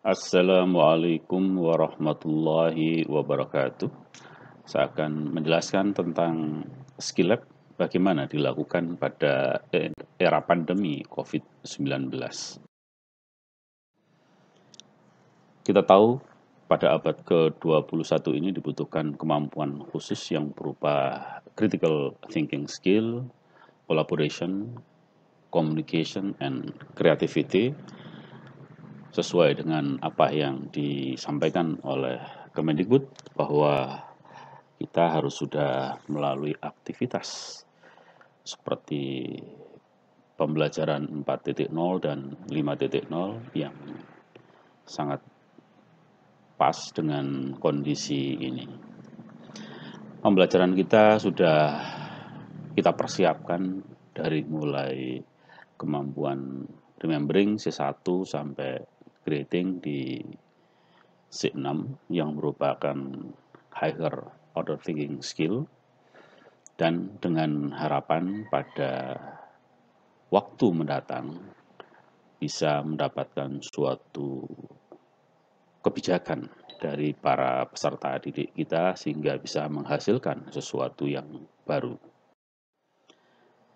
Assalamualaikum warahmatullahi wabarakatuh. Saya akan menjelaskan tentang skill lab bagaimana dilakukan pada era pandemi COVID-19. Kita tahu pada abad ke-21 ini dibutuhkan kemampuan khusus yang berupa critical thinking skill, collaboration, communication, and creativity sesuai dengan apa yang disampaikan oleh Kemendikbud bahwa kita harus sudah melalui aktivitas seperti pembelajaran 4.0 dan 5.0 yang sangat pas dengan kondisi ini. Pembelajaran kita sudah kita persiapkan dari mulai kemampuan remembering C1 sampai creating di C6 yang merupakan higher order thinking skill, dan dengan harapan pada waktu mendatang bisa mendapatkan suatu kebijakan dari para peserta didik kita sehingga bisa menghasilkan sesuatu yang baru.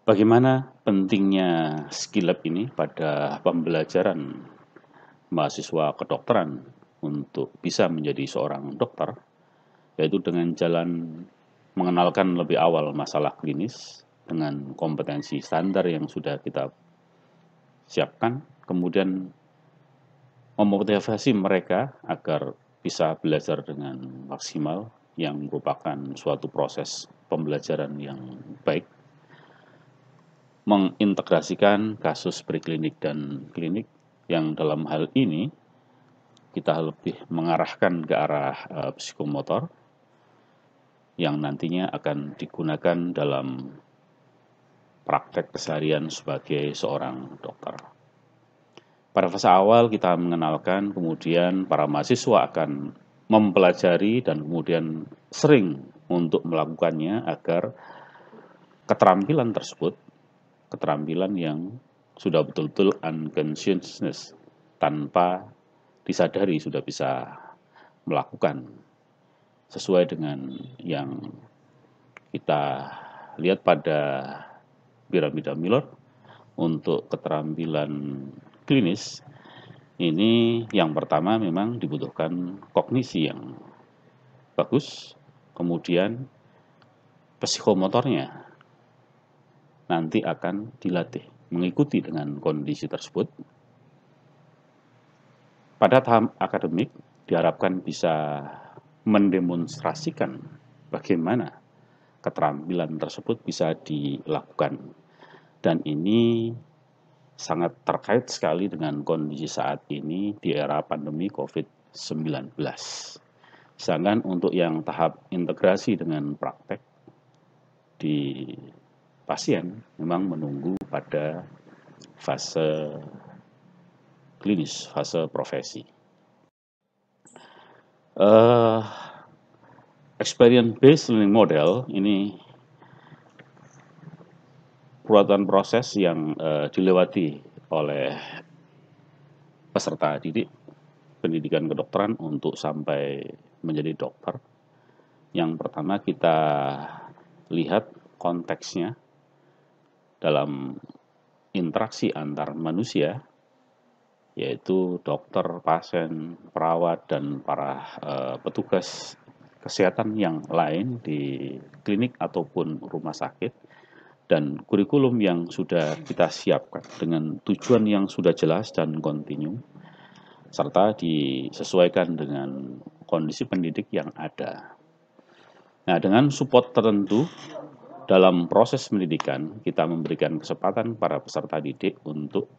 Bagaimana pentingnya skill lab ini pada pembelajaran mahasiswa kedokteran untuk bisa menjadi seorang dokter, yaitu dengan jalan mengenalkan lebih awal masalah klinis dengan kompetensi standar yang sudah kita siapkan, kemudian memotivasi mereka agar bisa belajar dengan maksimal yang merupakan suatu proses pembelajaran yang baik, mengintegrasikan kasus preklinik dan klinik yang dalam hal ini kita lebih mengarahkan ke arah psikomotor yang nantinya akan digunakan dalam praktek keseharian sebagai seorang dokter. Pada fase awal kita mengenalkan, kemudian para mahasiswa akan mempelajari dan kemudian sering untuk melakukannya agar keterampilan tersebut, keterampilan yang sudah betul-betul unconsciousness, tanpa disadari sudah bisa melakukan sesuai dengan yang kita lihat pada piramida Miller. Untuk keterampilan klinis ini yang pertama memang dibutuhkan kognisi yang bagus, kemudian psikomotornya nanti akan dilatih mengikuti dengan kondisi tersebut. Pada tahap akademik diharapkan bisa mendemonstrasikan bagaimana keterampilan tersebut bisa dilakukan, dan ini sangat terkait sekali dengan kondisi saat ini di era pandemi COVID-19. Sedangkan untuk yang tahap integrasi dengan praktek di pasien memang menunggu pada fase klinis, fase profesi. Experience-based learning model ini perawatan proses yang dilewati oleh peserta didik pendidikan kedokteran untuk sampai menjadi dokter. Yang pertama kita lihat konteksnya dalam interaksi antar manusia, yaitu dokter, pasien, perawat, dan para petugas kesehatan yang lain di klinik ataupun rumah sakit, dan kurikulum yang sudah kita siapkan dengan tujuan yang sudah jelas dan kontinu, serta disesuaikan dengan kondisi pendidik yang ada. Nah, dengan support tertentu dalam proses pendidikan, kita memberikan kesempatan para peserta didik untuk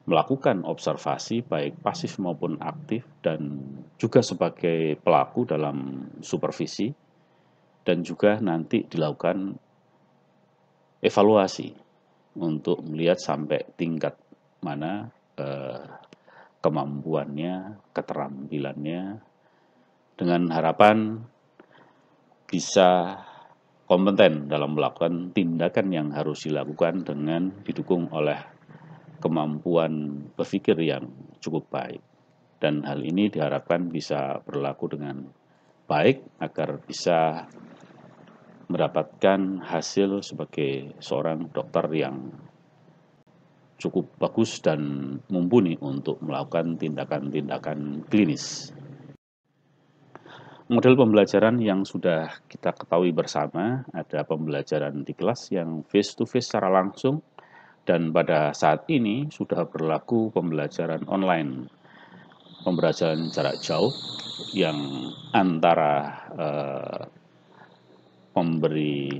melakukan observasi baik pasif maupun aktif, dan juga sebagai pelaku dalam supervisi, dan juga nanti dilakukan evaluasi untuk melihat sampai tingkat mana kemampuannya, keterampilannya, dengan harapan bisa kompeten dalam melakukan tindakan yang harus dilakukan dengan didukung oleh kemampuan berpikir yang cukup baik. dan hal ini diharapkan bisa berlaku dengan baik agar bisa mendapatkan hasil sebagai seorang dokter yang cukup bagus dan mumpuni untuk melakukan tindakan-tindakan klinis. Model pembelajaran yang sudah kita ketahui bersama, ada pembelajaran di kelas yang face-to-face secara langsung, dan pada saat ini sudah berlaku pembelajaran online, pembelajaran jarak jauh yang antara pemberi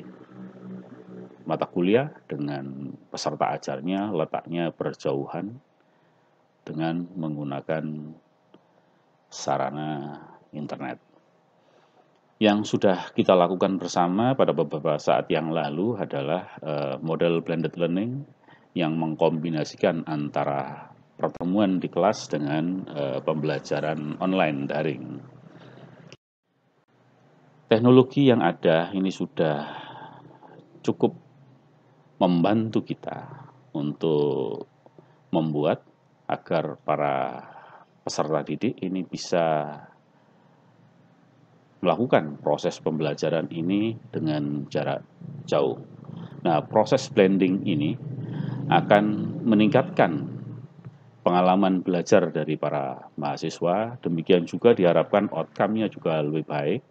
mata kuliah dengan peserta ajarnya letaknya berjauhan dengan menggunakan sarana internet. Yang sudah kita lakukan bersama pada beberapa saat yang lalu adalah model blended learning yang mengkombinasikan antara pertemuan di kelas dengan pembelajaran online daring. Teknologi yang ada ini sudah cukup membantu kita untuk membuat agar para peserta didik ini bisa melakukan proses pembelajaran ini dengan jarak jauh. Nah, proses blending ini akan meningkatkan pengalaman belajar dari para mahasiswa, demikian juga diharapkan outcome-nya juga lebih baik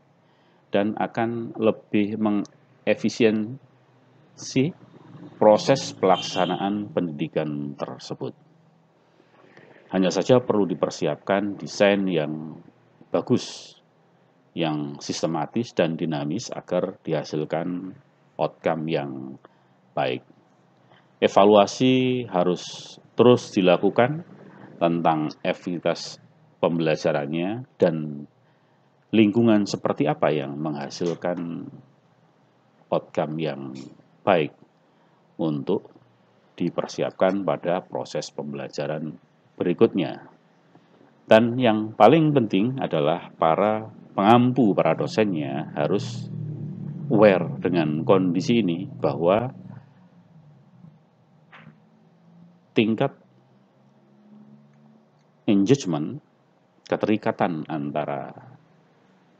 dan akan lebih mengefisiensi proses pelaksanaan pendidikan tersebut. Hanya saja perlu dipersiapkan desain yang bagus, yang sistematis dan dinamis agar dihasilkan outcome yang baik. Evaluasi harus terus dilakukan tentang efektivitas pembelajarannya dan lingkungan seperti apa yang menghasilkan outcome yang baik untuk dipersiapkan pada proses pembelajaran berikutnya. Dan yang paling penting adalah para pengampu, para dosennya harus aware dengan kondisi ini bahwa tingkat engagement, keterikatan antara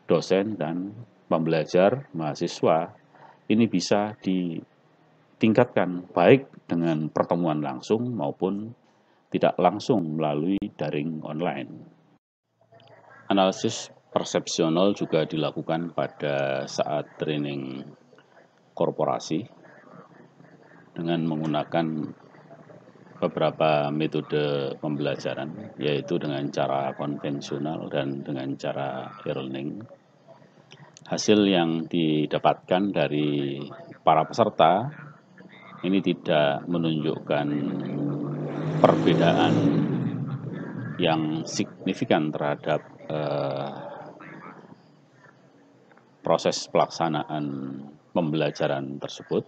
dosen dan pembelajar mahasiswa ini bisa ditingkatkan baik dengan pertemuan langsung maupun tidak langsung melalui daring online. Analisis persepsional juga dilakukan pada saat training korporasi dengan menggunakan beberapa metode pembelajaran, yaitu dengan cara konvensional dan dengan cara e-learning. Hasil yang didapatkan dari para peserta ini tidak menunjukkan perbedaan yang signifikan terhadap proses pelaksanaan pembelajaran tersebut,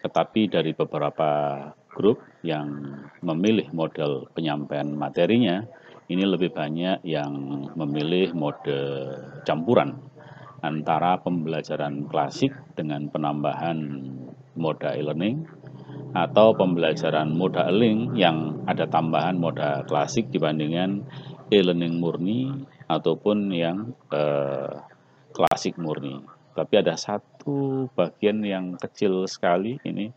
tetapi dari beberapa grup yang memilih model penyampaian materinya, ini lebih banyak yang memilih mode campuran antara pembelajaran klasik dengan penambahan moda e-learning atau pembelajaran moda e-learning yang ada tambahan moda klasik dibandingkan e-learning murni ataupun yang klasik murni. Tapi ada satu bagian yang kecil sekali ini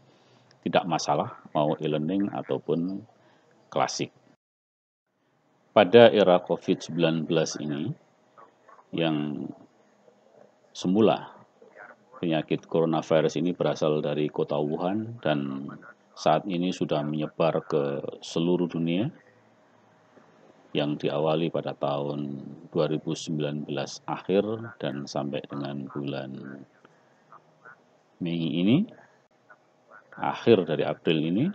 tidak masalah mau e-learning ataupun klasik. Pada era COVID-19 ini yang semula penyakit coronavirus ini berasal dari kota Wuhan dan saat ini sudah menyebar ke seluruh dunia yang diawali pada tahun 2019 akhir dan sampai dengan bulan Mei ini, akhir dari April ini,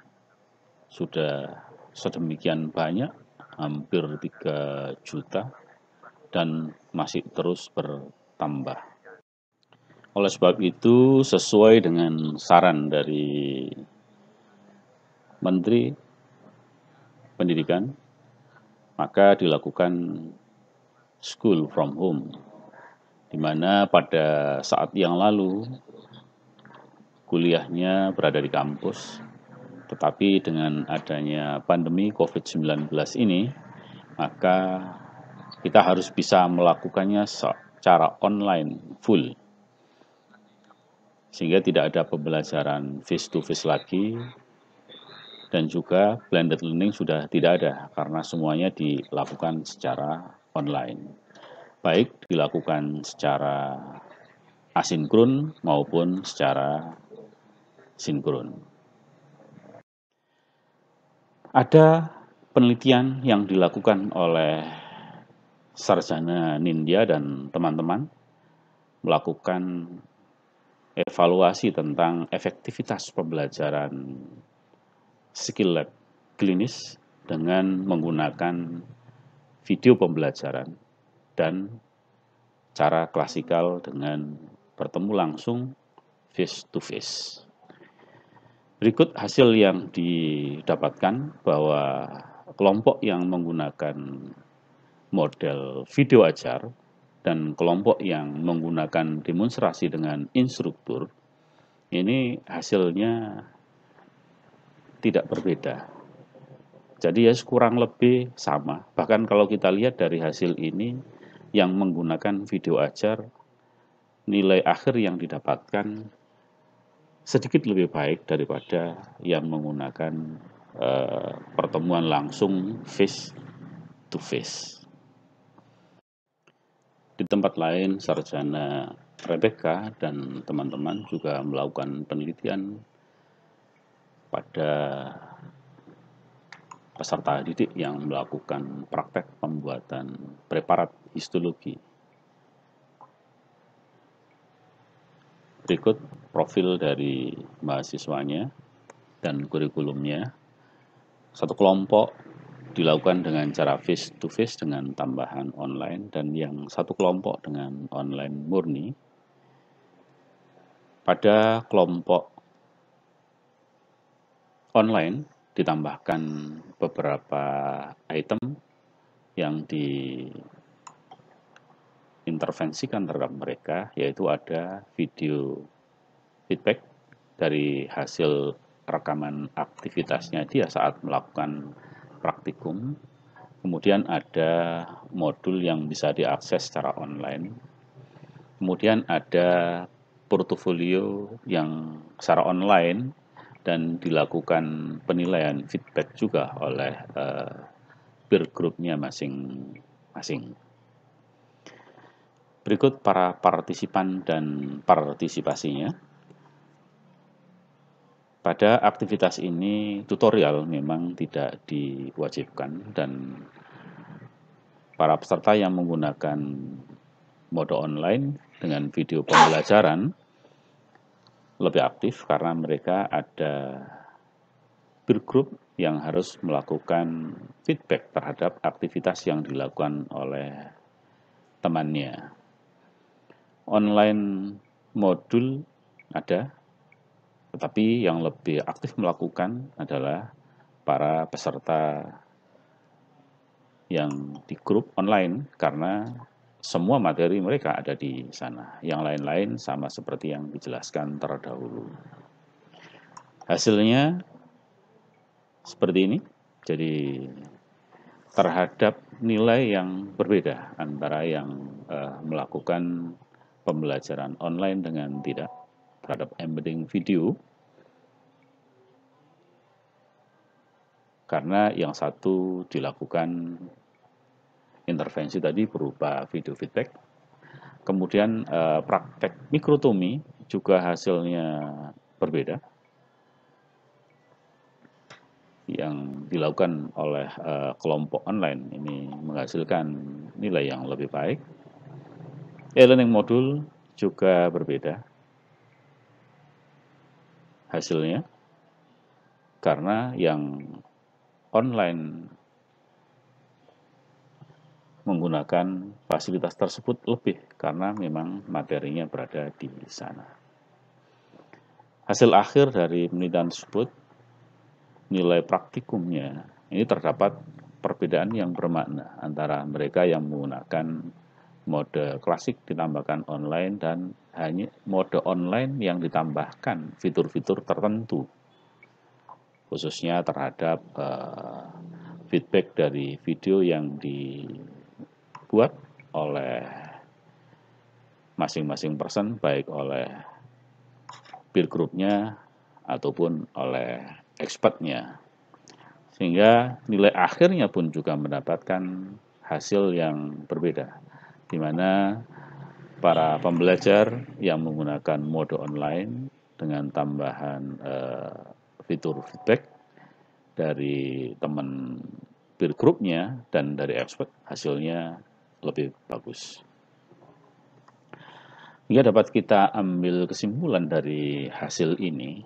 sudah sedemikian banyak, hampir 3 juta, dan masih terus bertambah. Oleh sebab itu, sesuai dengan saran dari Menteri Pendidikan, maka dilakukan school from home, di mana pada saat yang lalu kuliahnya berada di kampus, tetapi dengan adanya pandemi COVID-19 ini, maka kita harus bisa melakukannya secara online full, sehingga tidak ada pembelajaran face-to-face lagi, dan juga blended learning sudah tidak ada karena semuanya dilakukan secara online, baik dilakukan secara asinkron maupun secara sinkron. Ada penelitian yang dilakukan oleh Sarjana Nindya dan teman-teman melakukan evaluasi tentang efektivitas pembelajaran skill lab klinis dengan menggunakan video pembelajaran dan cara klasikal dengan bertemu langsung face to face. Berikut hasil yang didapatkan bahwa kelompok yang menggunakan model video ajar dan kelompok yang menggunakan demonstrasi dengan instruktur ini hasilnya tidak berbeda. Jadi ya kurang lebih sama. Bahkan kalau kita lihat dari hasil ini, yang menggunakan video ajar, nilai akhir yang didapatkan sedikit lebih baik daripada yang menggunakan pertemuan langsung face to face. Di tempat lain, Sarjana Rebecca dan teman-teman juga melakukan penelitian pada peserta didik yang melakukan praktek pembuatan preparat histologi. Berikut profil dari mahasiswanya dan kurikulumnya. Satu kelompok dilakukan dengan cara face to face dengan tambahan online, dan yang satu kelompok dengan online murni. Pada kelompok online ditambahkan beberapa item yang diintervensikan terhadap mereka, yaitu ada video feedback dari hasil rekaman aktivitasnya dia saat melakukan praktikum. Kemudian ada modul yang bisa diakses secara online. Kemudian ada portofolio yang secara online dan dilakukan penilaian feedback juga oleh peer group-nya masing-masing. Berikut para partisipan dan partisipasinya. Pada aktivitas ini tutorial memang tidak diwajibkan, dan para peserta yang menggunakan mode online dengan video pembelajaran lebih aktif karena mereka ada peer group yang harus melakukan feedback terhadap aktivitas yang dilakukan oleh temannya. Online modul ada, tetapi yang lebih aktif melakukan adalah para peserta yang di grup online karena semua materi mereka ada di sana. Yang lain-lain sama seperti yang dijelaskan terdahulu. Hasilnya seperti ini. Jadi terhadap nilai yang berbeda antara yang melakukan pembelajaran online dengan tidak terhadap embedding video, karena yang satu dilakukan intervensi tadi berupa video feedback, kemudian praktek mikrotomi juga hasilnya berbeda, yang dilakukan oleh kelompok online ini menghasilkan nilai yang lebih baik. E-learning modul juga berbeda hasilnya, karena yang online menggunakan fasilitas tersebut lebih karena memang materinya berada di sana. Hasil akhir dari penelitian tersebut, nilai praktikumnya ini terdapat perbedaan yang bermakna antara mereka yang menggunakan mode klasik ditambahkan online dan hanya mode online yang ditambahkan fitur-fitur tertentu, khususnya terhadap feedback dari video yang dibuat dibuat oleh masing-masing person, baik oleh peer group-nya ataupun oleh expertnya. Sehingga nilai akhirnya pun juga mendapatkan hasil yang berbeda, di mana para pembelajar yang menggunakan mode online dengan tambahan fitur feedback dari teman peer group-nya dan dari expert, hasilnya lebih bagus. Hingga dapat kita ambil kesimpulan dari hasil ini,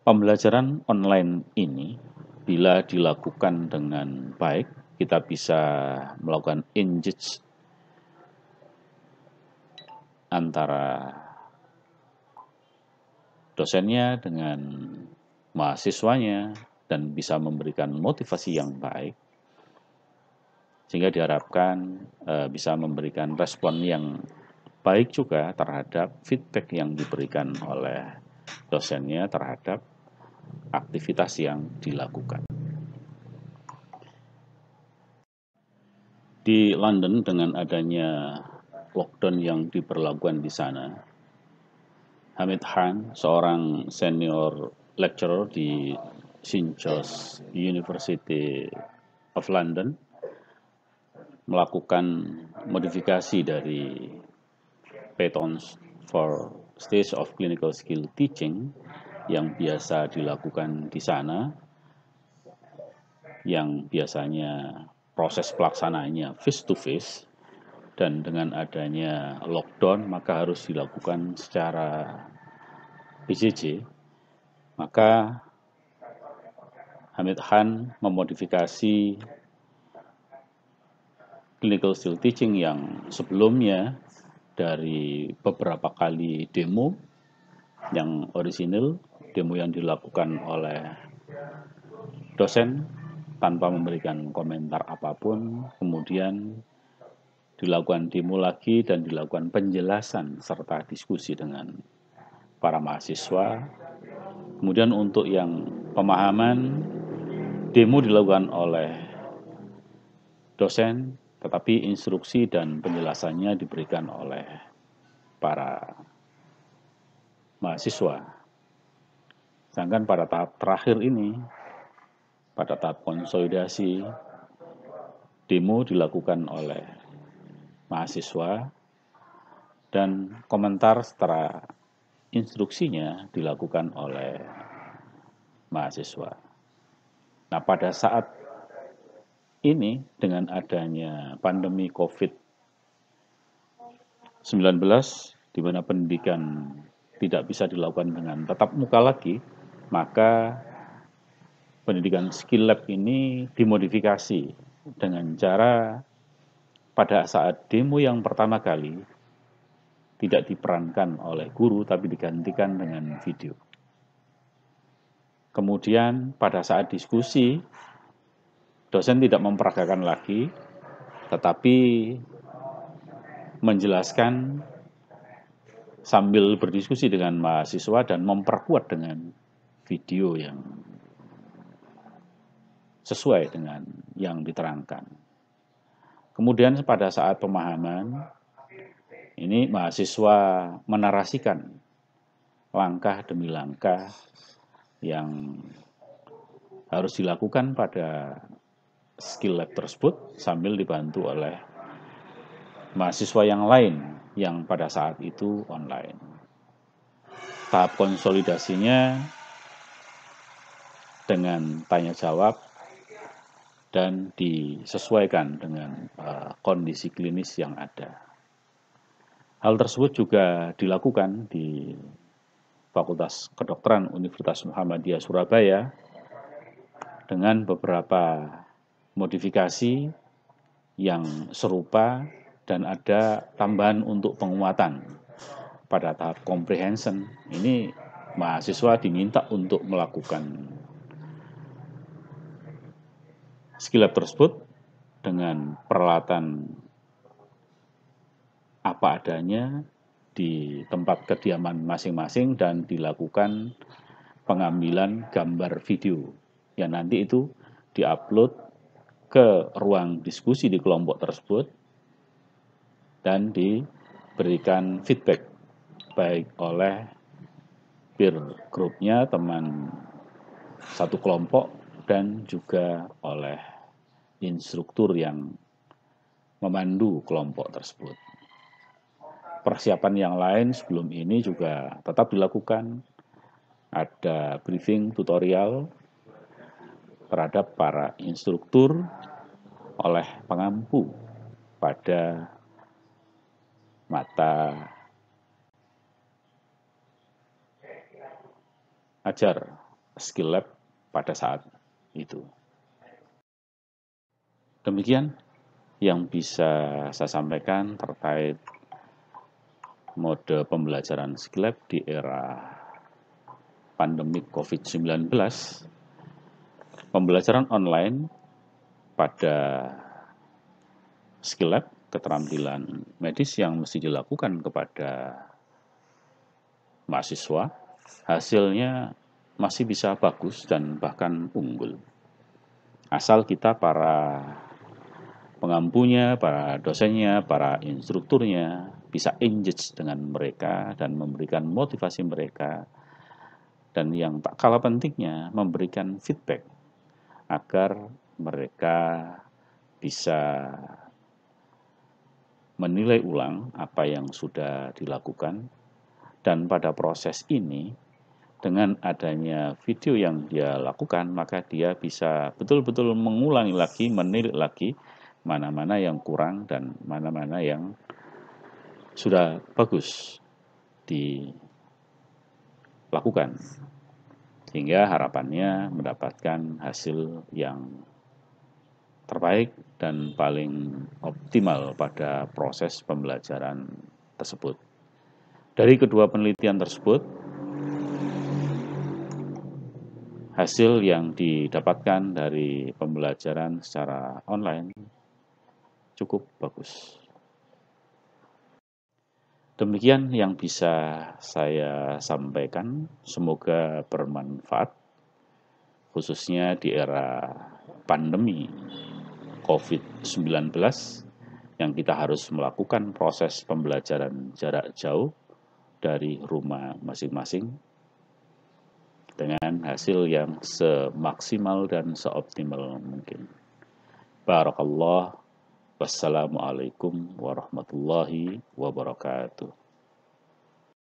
pembelajaran online ini bila dilakukan dengan baik, kita bisa melakukan engage antara dosennya dengan mahasiswanya dan bisa memberikan motivasi yang baik, sehingga diharapkan bisa memberikan respon yang baik juga terhadap feedback yang diberikan oleh dosennya terhadap aktivitas yang dilakukan. Di London, dengan adanya lockdown yang diberlakukan di sana, Hamid Khan, seorang senior lecturer di St. George's University of London, melakukan modifikasi dari Python's for Stage of Clinical Skill Teaching yang biasa dilakukan di sana, yang biasanya proses pelaksananya face to face, dan dengan adanya lockdown maka harus dilakukan secara PJJ. Maka Hamid Khan memodifikasi clinical skill teaching yang sebelumnya dari beberapa kali demo yang orisinil, demo yang dilakukan oleh dosen tanpa memberikan komentar apapun, kemudian dilakukan demo lagi dan dilakukan penjelasan serta diskusi dengan para mahasiswa. Kemudian untuk yang pemahaman, demo dilakukan oleh dosen, tetapi instruksi dan penjelasannya diberikan oleh para mahasiswa. Sedangkan pada tahap terakhir ini, pada tahap konsolidasi, demo dilakukan oleh mahasiswa dan komentar setelah instruksinya dilakukan oleh mahasiswa. Nah, pada saat ini dengan adanya pandemi COVID-19, di mana pendidikan tidak bisa dilakukan dengan tatap muka lagi, maka pendidikan skill lab ini dimodifikasi dengan cara pada saat demo yang pertama kali tidak diperankan oleh guru tapi digantikan dengan video. Kemudian pada saat diskusi, dosen tidak memperagakan lagi, tetapi menjelaskan sambil berdiskusi dengan mahasiswa dan memperkuat dengan video yang sesuai dengan yang diterangkan. Kemudian pada saat pemahaman, ini mahasiswa menarasikan langkah demi langkah yang harus dilakukan pada skill lab tersebut sambil dibantu oleh mahasiswa yang lain yang pada saat itu online. Tahap konsolidasinya dengan tanya jawab dan disesuaikan dengan kondisi klinis yang ada. Hal tersebut juga dilakukan di Fakultas Kedokteran Universitas Muhammadiyah Surabaya dengan beberapa modifikasi yang serupa dan ada tambahan untuk penguatan. Pada tahap comprehension ini mahasiswa diminta untuk melakukan skill lab tersebut dengan peralatan apa adanya di tempat kediaman masing-masing dan dilakukan pengambilan gambar video yang nanti itu diupload ke ruang diskusi di kelompok tersebut dan diberikan feedback baik oleh peer grupnya, teman satu kelompok, dan juga oleh instruktur yang memandu kelompok tersebut. Persiapan yang lain sebelum ini juga tetap dilakukan. Ada briefing tutorial terhadap para instruktur oleh pengampu pada mata ajar skill lab pada saat itu. Demikian yang bisa saya sampaikan terkait mode pembelajaran skill lab di era pandemi COVID-19. Pembelajaran online pada skill lab, keterampilan medis yang mesti dilakukan kepada mahasiswa, hasilnya masih bisa bagus dan bahkan unggul. Asal kita para pengampunya, para dosennya, para instrukturnya bisa engage dengan mereka dan memberikan motivasi mereka, dan yang tak kalah pentingnya memberikan feedback agar mereka bisa menilai ulang apa yang sudah dilakukan. Dan pada proses ini, dengan adanya video yang dia lakukan, maka dia bisa betul-betul mengulangi lagi, menilik lagi mana-mana yang kurang dan mana-mana yang sudah bagus dilakukan. Sehingga harapannya mendapatkan hasil yang terbaik dan paling optimal pada proses pembelajaran tersebut. Dari kedua penelitian tersebut, hasil yang didapatkan dari pembelajaran secara online cukup bagus. Demikian yang bisa saya sampaikan, semoga bermanfaat, khususnya di era pandemi COVID-19 yang kita harus melakukan proses pembelajaran jarak jauh dari rumah masing-masing dengan hasil yang semaksimal dan seoptimal mungkin. Barakallah. Wassalamualaikum warahmatullahi wabarakatuh.